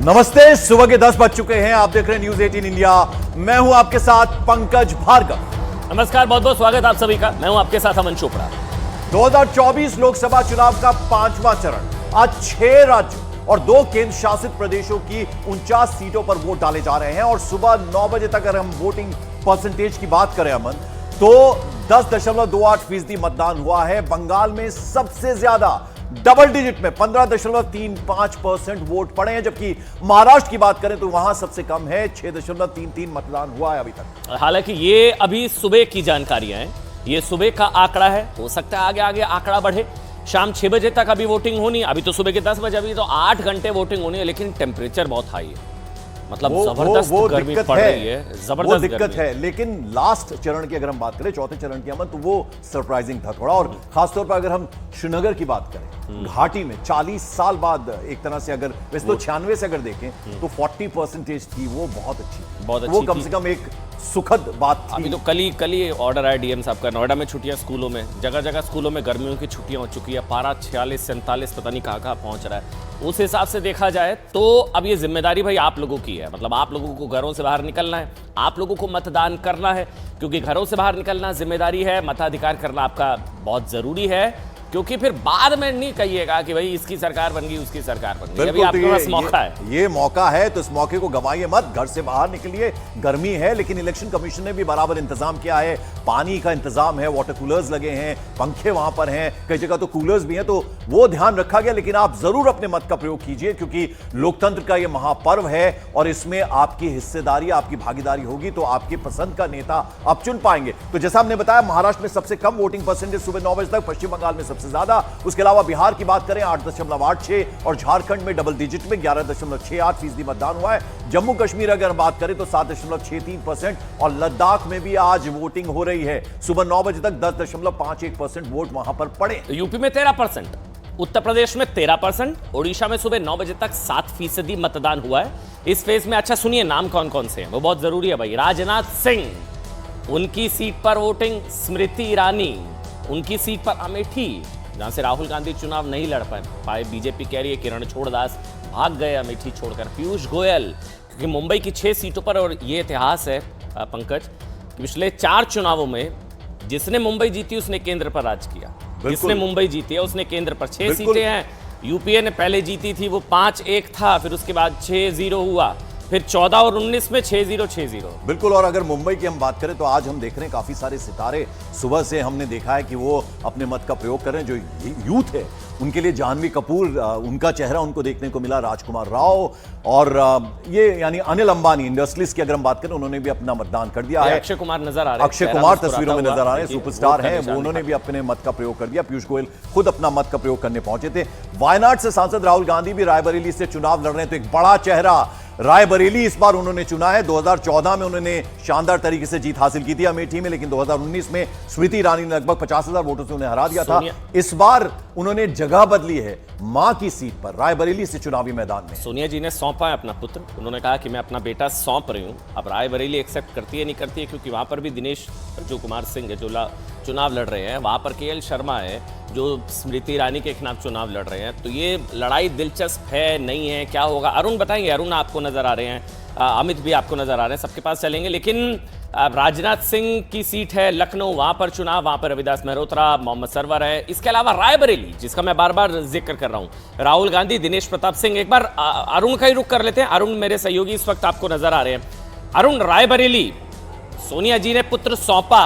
नमस्ते, सुबह के 10 बज चुके हैं। आप देख रहे हैं न्यूज 18 इंडिया। मैं हूं आपके साथ पंकज भार्गव। नमस्कार, बहुत बहुत स्वागत आप सभी का। मैं हूं आपके साथ अमन चोपड़ा। 2024 लोकसभा चुनाव का 5वां चरण, आज 6 राज्यों और 2 केंद्र शासित प्रदेशों की 49 सीटों पर वोट डाले जा रहे हैं। और सुबह 9 बजे तक अगर हम वोटिंग परसेंटेज की बात करें अमन, तो 10.28% मतदान हुआ है। बंगाल में सबसे ज्यादा डबल डिजिट में 15.35% वोट पड़े हैं, जबकि महाराष्ट्र की बात करें तो वहां सबसे कम है, 6.33 मतदान हुआ है अभी तक। हालांकि ये अभी सुबह की जानकारियां हैं, ये सुबह का आंकड़ा है। हो सकता है आगे आगे आंकड़ा बढ़े। शाम 6 बजे तक अभी वोटिंग होनी है। अभी तो सुबह के 10 बजे, अभी तो 8 घंटे वोटिंग होनी है, लेकिन टेम्परेचर बहुत हाई है। मतलब जबरदस्त गर्मी पड़ रही है, जबरदस्त दिक्कत है। लेकिन लास्ट चरण की अगर हम बात करें, चौथे चरण की अमन, तो वो सरप्राइजिंग था थोड़ा। और खासतौर पर अगर हम श्रीनगर की बात करें, घाटी में 40 साल बाद एक तरह से, अगर वैसे तो 96 से अगर देखें तो 40% थी, वो बहुत अच्छी, वो कम से कम एक सुखद बात थी। अभी तो कल ही ऑर्डर आया डीएम साहब का। नोएडा में छुट्टियां, स्कूलों में जगह जगह स्कूलों में गर्मियों की छुट्टियां हो चुकी है। पारा 46-47 पता नहीं कहाँ पहुंच रहा है। उस हिसाब से देखा जाए तो अब ये जिम्मेदारी भाई आप लोगों की है। मतलब आप लोगों को घरों से बाहर निकलना है, आप लोगों को मतदान करना है, क्योंकि घरों से बाहर निकलना जिम्मेदारी है। मताधिकार करना आपका बहुत जरूरी है, क्योंकि फिर बाद में नहीं कहिएगा कि भाई इसकी सरकार बन गई, उसकी सरकार बन गई। अभी आपके पास मौका है, ये मौका है, तो इस मौके को गंवाइए मत। घर से बाहर निकलिए, गर्मी है, लेकिन इलेक्शन कमीशन ने भी बराबर इंतजाम किया है। पानी का इंतजाम है, वाटर कूलर्स लगे हैं, पंखे वहां पर हैं, कई जगह तो कूलर्स भी हैं, तो वो ध्यान रखा गया। लेकिन आप जरूर अपने मत का प्रयोग कीजिए, क्योंकि लोकतंत्र का यह महापर्व है और इसमें आपकी हिस्सेदारी, आपकी भागीदारी होगी तो आपकी पसंद का नेता आप चुन पाएंगे। तो जैसा हमने बताया, महाराष्ट्र में सबसे कम वोटिंग परसेंटेज सुबह 9 बजे तक, पश्चिम बंगाल में सबसे ज्यादा। उसके अलावा बिहार की बात करें 8.86 और झारखंड में डबल डिजिट में 11.68% मतदान हुआ है। जम्मू कश्मीर अगर बात करें तो 7.63% और लद्दाख में भी आज वोटिंग हो रही है। सुबह 9 बजे तक 10.51% वोट वहां पर पड़े। यूपी में 13%, उत्तर प्रदेश में 13%, ओडिशा में सुबह 9 बजे तक 7% मतदान हुआ है इस फेज में। अच्छा सुनिए नाम कौन कौन से हैं, वो बहुत जरूरी है भाई। राजनाथ सिंह, उनकी सीट पर वोटिंग। स्मृति ईरानी, उनकी सीट पर अमेठी, जहां से राहुल गांधी चुनाव नहीं लड़ पाए, बीजेपी कह रही है। किरण छोड़दास भाग गए अमेठी छोड़कर। पीयूष गोयल, क्योंकि मुंबई की 6 सीटों पर, और ये इतिहास है पंकज, पिछले 4 चुनावों में जिसने मुंबई जीती उसने केंद्र पर राज किया। जिसने मुंबई जीती है उसने केंद्र पर। 6 सीटें हैं। यूपीए ने पहले जीती थी, वो 5-1 था, फिर उसके बाद 6-0 हुआ, फिर 14 और 19 में 6-0। बिल्कुल। और अगर मुंबई की हम बात करें तो आज हम देख रहे हैं काफी सारे सितारे, सुबह से हमने देखा है कि वो अपने मत का प्रयोग कर रहे हैं। जो यूथ है उनके लिए जानवी कपूर, उनका चेहरा उनको देखने को मिला, राजकुमार राव, और ये यानी अनिल अंबानी, इंडस्ट्रियलिस्ट की अगर हम बात करें, उन्होंने भी अपना मतदान कर दिया है। अक्षय कुमार नजर आ रहे हैं, अक्षय कुमार तस्वीरों में नजर आ रहे हैं, सुपरस्टार हैं वो, उन्होंने भी अपने मत का प्रयोग कर दिया। पीयूष गोयल खुद अपना मत का प्रयोग करने पहुंचे थे। वायनाड से सांसद राहुल गांधी भी रायबरेली से चुनाव लड़ रहे हैं, तो एक बड़ा चेहरा रायबरेली इस बार उन्होंने चुना है। 2014 में उन्होंने शानदार तरीके से जीत हासिल की थी अमेठी में, लेकिन 2019 में स्मृति ईरानी ने लगभग 50,000 वोटों से उन्हें हरा दिया था। इस बार उन्होंने जगह बदली है, मां की सीट पर रायबरेली से चुनावी मैदान में। सोनिया जी ने सौंपा है अपना पुत्र। उन्होंने कहा कि मैं अपना बेटा सौंप रही हूं। अब रायबरेली एक्सेप्ट करती है नहीं करती है, क्योंकि वहां पर भी दिनेश जो कुमार सिंह है जो चुनाव लड़ रहे हैं, वहां पर केएल शर्मा है जो स्मृति ईरानी के खिलाफ चुनाव लड़ रहे हैं। तो ये लड़ाई दिलचस्प है, नहीं है, क्या होगा? अरुण बताएंगे। अरुण आपको नजर आ रहे हैं, अमित भी आपको नजर आ रहे हैं, सबके पास चलेंगे। लेकिन राजनाथ सिंह की सीट है लखनऊ, वहां पर चुनाव, वहां पर रविदास मेहरोत्रा, मोहम्मद सरवर है। इसके अलावा रायबरेली, जिसका मैं बार बार जिक्र कर रहा हूं, राहुल गांधी, दिनेश प्रताप सिंह। एक बार अरुण का ही रुख कर लेते हैं। अरुण मेरे सहयोगी इस वक्त आपको नजर आ रहे हैं। अरुण, रायबरेली सोनिया जी ने पुत्र सौंपा।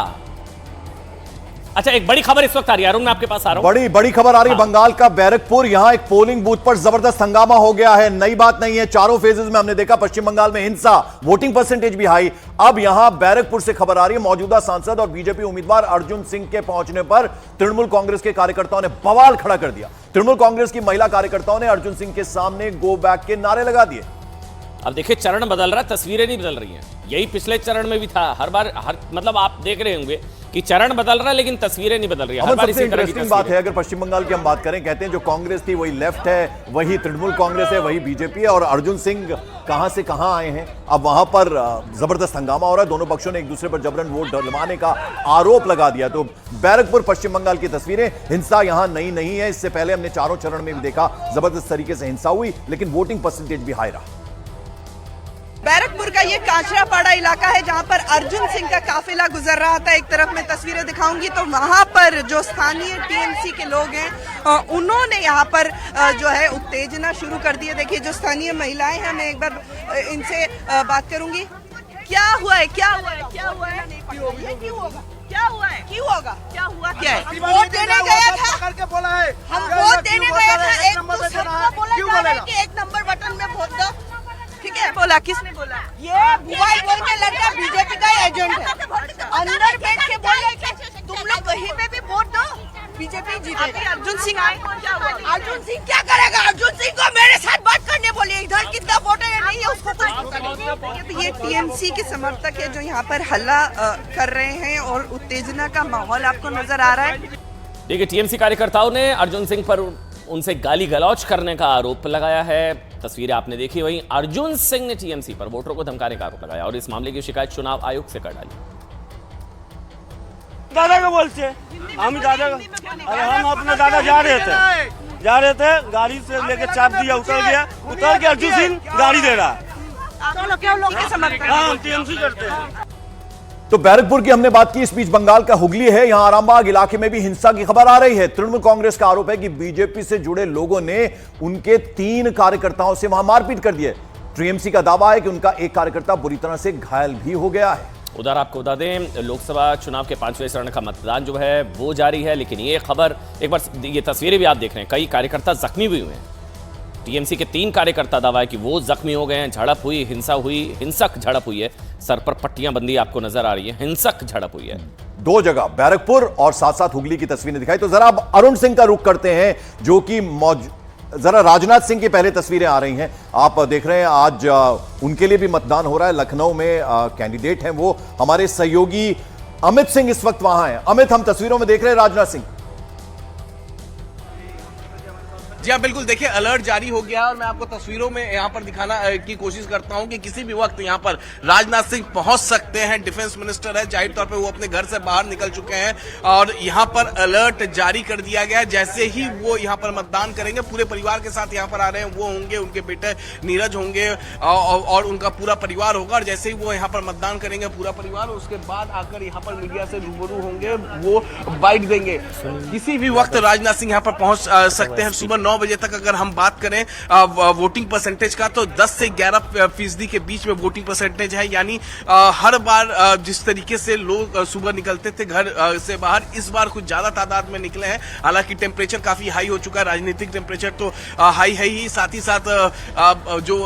अच्छा, एक बड़ी खबर इस वक्त आ रही है अरुण, मैं आपके पास आ रहा हूं। बड़ी खबर आ रही है बंगाल का बैरकपुर। यहां एक पोलिंग बूथ पर जबरदस्त हंगामा हो गया है। नई बात नहीं है, चारों फेजेस में हमने देखा पश्चिम बंगाल में हिंसा, वोटिंग परसेंटेज भी हाई। अब यहां बैरकपुर से खबर आ रही है, मौजूदा सांसद और बीजेपी उम्मीदवार अर्जुन सिंह के पहुंचने पर तृणमूल कांग्रेस के कार्यकर्ताओं ने बवाल खड़ा कर दिया। तृणमूल कांग्रेस की महिला कार्यकर्ताओं ने अर्जुन सिंह के सामने गो बैक के नारे लगा दिए। अब देखिए, चरण बदल रहा है, तस्वीरें नहीं बदल रही हैं। यही पिछले चरण में भी था। हर बार मतलब आप देख रहे होंगे कि चरण बदल रहा है लेकिन तस्वीरें नहीं बदल रही है। सबसे इंटरेस्टिंग बात है, अगर पश्चिम बंगाल की हम बात करें, कहते हैं जो कांग्रेस थी वही लेफ्ट है, वही तृणमूल कांग्रेस है, वही बीजेपी है, और अर्जुन सिंह कहां से कहां आए हैं। अब वहां पर जबरदस्त हंगामा हो रहा है। दोनों पक्षों ने एक दूसरे पर जबरन वोट डलवाने का आरोप लगा दिया। तो बैरकपुर पश्चिम बंगाल की तस्वीरें, हिंसा यहां नई नहीं है। इससे पहले हमने चारों चरण में भी देखा, जबरदस्त तरीके से हिंसा हुई, लेकिन वोटिंग परसेंटेज भी हाई रहा। ये कांचरापाड़ा इलाका है जहाँ पर अर्जुन सिंह का काफिला गुजर रहा था। एक तरफ मैं तस्वीरें दिखाऊंगी तो वहाँ पर जो स्थानीय टीएमसी के लोग हैं उन्होंने यहाँ पर जो है उत्तेजना शुरू कर दी है। देखिए जो स्थानीय महिलाएं हैं, मैं एक बार इनसे बात करूंगी। क्या हुआ है, क्या हुआ है, क्या हुआ है, ये क्यों होगा, क्या हुआ है, क्यों होगा, क्या हुआ, क्या है? वोट देने गया था, बोला है हम वोट देने गया था, एक तो सबको बोला जा रहा है कि 1 नंबर बटन में वोट दो, ठीक है? बोला, किसने बोला? ये मोबाइल बोल के लड़का बीजेपी का एजेंट है, अंदर बैठ के बोले कि तुम लोग कहीं पे भी वोट दो, बीजेपी जीतेगी। अर्जुन सिंह आए, क्या हुआ? अर्जुन सिंह क्या करेगा? अर्जुन सिंह को मेरे साथ बात करने बोलिए, इधर कितना वोटर है नहीं है उसको कुछ। ये टीएमसी के समर्थक है जो यहाँ पर हल्ला कर रहे हैं और उत्तेजना का माहौल आपको नजर आ रहा है। देखिए टीएमसी कार्यकर्ताओं ने अर्जुन सिंह पर उनसे गाली गलौज करने का आरोप लगाया है। तस्वीरें आपने देखी। वहीं अर्जुन सिंह ने टीएमसी पर वोटरों को धमकाने का आरोप लगाया और इस मामले की शिकायत चुनाव आयोग से कर डाली। दादा को बोलते हम दादा, अरे हम अपने दादा जा रहे थे गाड़ी से लेके चाप दिया, उतर के अर्जुन सिंह गाड़ी दे रहा। हाँ, टीएमसी करते हैं। तो बैरकपुर की हमने बात की, इस बीच बंगाल का हुगली है, यहां आरामबाग इलाके में भी हिंसा की खबर आ रही है। तृणमूल कांग्रेस का आरोप है कि बीजेपी से जुड़े लोगों ने उनके 3 कार्यकर्ताओं से वहां मारपीट कर दी है। टीएमसी का दावा है कि उनका एक कार्यकर्ता बुरी तरह से घायल भी हो गया है। उधर आपको बता दें लोकसभा चुनाव के 5वें चरण का मतदान जो है वो जारी है, लेकिन ये खबर एक बार ये तस्वीरें भी आप देख रहे हैं, कई कार्यकर्ता जख्मी भी हुए हैं। टीएमसी के 3 कार्यकर्ता दावा है कि वो जख्मी हो गए हैं, झड़प हुई, हिंसा हुई, हिंसक झड़प हुई है, सर पर पट्टियां बंदी आपको नजर आ रही है, हिंसक झड़प हुई है 2 जगह, बैरकपुर और साथ साथ हुगली की तस्वीरें दिखाई। तो जरा अब अरुण सिंह का रुख करते हैं जो कि जरा राजनाथ सिंह की पहले तस्वीरें आ रही हैं, आप देख रहे हैं आज उनके लिए भी मतदान हो रहा है। लखनऊ में कैंडिडेट हैं वो, हमारे सहयोगी अमित सिंह इस वक्त वहां हैं। अमित, हम तस्वीरों में देख रहे हैं राजनाथ सिंह। जी हाँ बिल्कुल, देखिए अलर्ट जारी हो गया और मैं आपको तस्वीरों में यहाँ पर दिखाना की कोशिश करता हूँ कि किसी भी वक्त यहाँ पर राजनाथ सिंह पहुंच सकते हैं। डिफेंस मिनिस्टर है, जाहिर तौर पे वो अपने घर से बाहर निकल चुके हैं और यहाँ पर अलर्ट जारी कर दिया गया है। जैसे ही वो यहाँ पर मतदान करेंगे, पूरे परिवार के साथ यहाँ पर आ रहे हैं, वो होंगे, उनके बेटे नीरज होंगे और उनका पूरा परिवार होगा। और जैसे ही वो यहाँ पर मतदान करेंगे पूरा परिवार, उसके बाद आकर यहाँ पर मीडिया से रूबरू होंगे, वो बाइट देंगे। किसी भी वक्त राजनाथ सिंह यहाँ पर पहुंच सकते हैं। सुबह 9 बजे तक अगर हम बात करें वोटिंग परसेंटेज का, तो 10 से 11% के बीच में वोटिंग परसेंटेज है। यानी हर बार जिस तरीके से लोग सुबह निकलते थे घर से बाहर, इस बार कुछ ज्यादा तादाद में निकले हैं। हालांकि टेम्परेचर काफी हाई हो चुका है, राजनीतिक टेम्परेचर तो हाई है ही, साथ ही साथ जो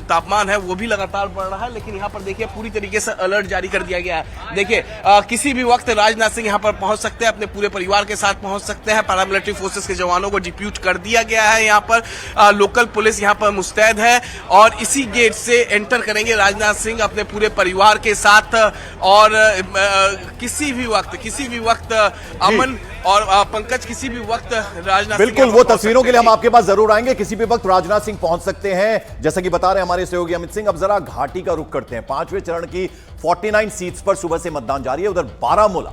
तापमान है वो भी लगातार बढ़ रहा है। लेकिन यहाँ पर देखिए पूरी तरीके से अलर्ट जारी कर दिया गया है। देखिए किसी भी वक्त राजनाथ सिंह यहाँ पर पहुंच सकते हैं, अपने पूरे परिवार के साथ पहुंच सकते हैं। पैरामिलिट्री फोर्सेस के जवानों को डिप्यूट कर दिया गया है। यहाँ पर लोकल पुलिस यहाँ पर मुस्तैद है और इसी गेट से एंटर करेंगे राजनाथ सिंह अपने पूरे परिवार के साथ। और किसी भी वक्त अमन और पंकज, किसी भी वक्त राजनाथ सिंह, बिल्कुल वो तस्वीरों के लिए हम आपके पास जरूर आएंगे। किसी भी वक्त राजनाथ सिंह पहुंच सकते हैं, जैसा कि बता रहे हैं हमारे सहयोगी अमित सिंह। अब जरा घाटी का रुख करते हैं। 5वें चरण की 49 सीट्स पर सुबह से मतदान जारी है। उधर बारामूला,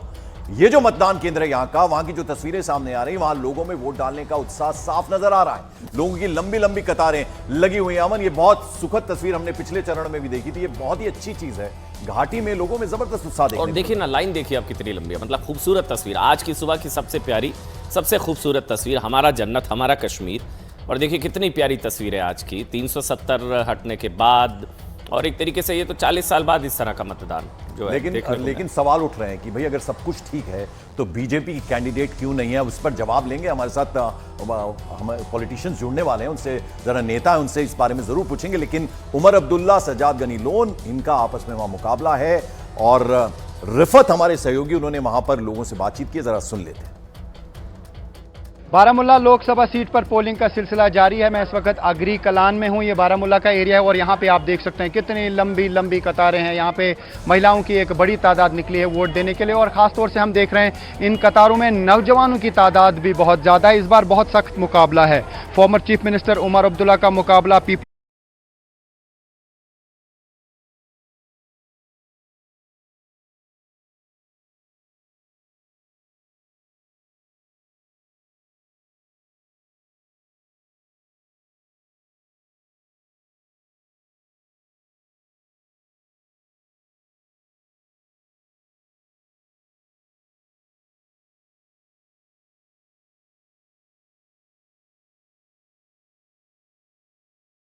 ये जो मतदान केंद्र है यहाँ का, वहां की जो तस्वीरें सामने आ रही हैं, वहां लोगों में वोट डालने का उत्साह साफ नजर आ रहा है। लोगों की लंबी लंबी कतारें लगी हुई हैं। अमन, ये बहुत सुखद तस्वीर हमने पिछले चरण में भी देखी थी, ये बहुत ही अच्छी चीज है। घाटी में लोगों में जबरदस्त उत्साह देखने और देखिए ना, लाइन देखिए आप कितनी लंबी है, मतलब खूबसूरत तस्वीर। आज की सुबह की सबसे प्यारी, सबसे खूबसूरत तस्वीर, हमारा जन्नत, हमारा कश्मीर। और देखिए कितनी प्यारी तस्वीर है आज की, 370 हटने के बाद, और एक तरीके से ये तो 40 साल बाद इस तरह का मतदान जो है। लेकिन सवाल उठ रहे हैं कि भाई अगर सब कुछ ठीक है तो बीजेपी की कैंडिडेट क्यों नहीं है? उस पर जवाब लेंगे। हमारे साथ हमारे पॉलिटिशियंस जुड़ने वाले हैं, उनसे जरा नेता है, उनसे इस बारे में जरूर पूछेंगे। लेकिन उमर अब्दुल्ला, सज्जाद गनी लोन, इनका आपस में वहां मुकाबला है। और रिफत हमारे सहयोगी, उन्होंने वहां पर लोगों से बातचीत की, जरा सुन लेते हैं। बारामूला लोकसभा सीट पर पोलिंग का सिलसिला जारी है। मैं इस वक्त अगरी कलान में हूं, ये बारामूला का एरिया है और यहाँ पे आप देख सकते हैं कितनी लंबी लंबी कतारें हैं। यहाँ पे महिलाओं की एक बड़ी तादाद निकली है वोट देने के लिए और ख़ासतौर से हम देख रहे हैं इन कतारों में नौजवानों की तादाद भी बहुत ज़्यादा है। इस बार बहुत सख्त मुकाबला है। Former chief minister Omar Abdullah का मुकाबला